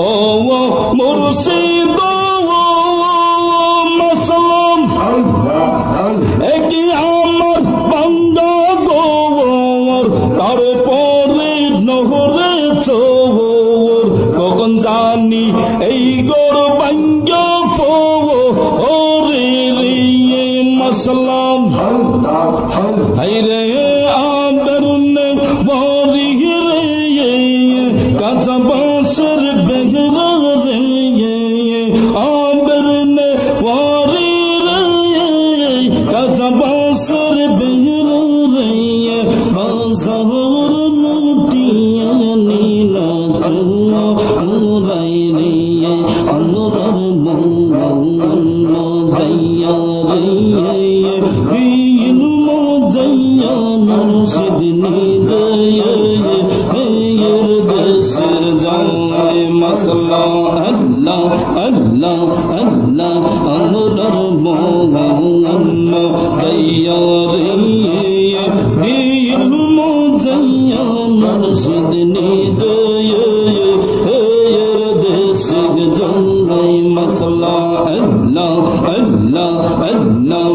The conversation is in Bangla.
ও মুর্শিদ মাসলাম একই আমার বান্দা গোর তারপরে নহরে চোর কখন জানি এই গোর বাঙ্গ ওরে রে মাসলাম হাইরে আদরনে বাড়ি রে কাঁচা বাঁশের বেগরা রে আদরনে বাড়ি রে কাঁচা বাঁশের বেগরা রে বাজার লুটিয়ে নীলা চুয়া উড়াই রে অনুরার মঙ্গল যাইয়া রে দিন মজাইয়া মুর্শিদ নিদয়ে হের দেশ যায় মাসলা আল্লাহ আল্লাহ আল্লাহ অনুরার মঙ্গল যাইয়া রে দিন মজাইয়া মুর্শিদ নিদয়ে হের দেশ যায় মাসলা আল্লাহ আল্লাহ আল্লাহ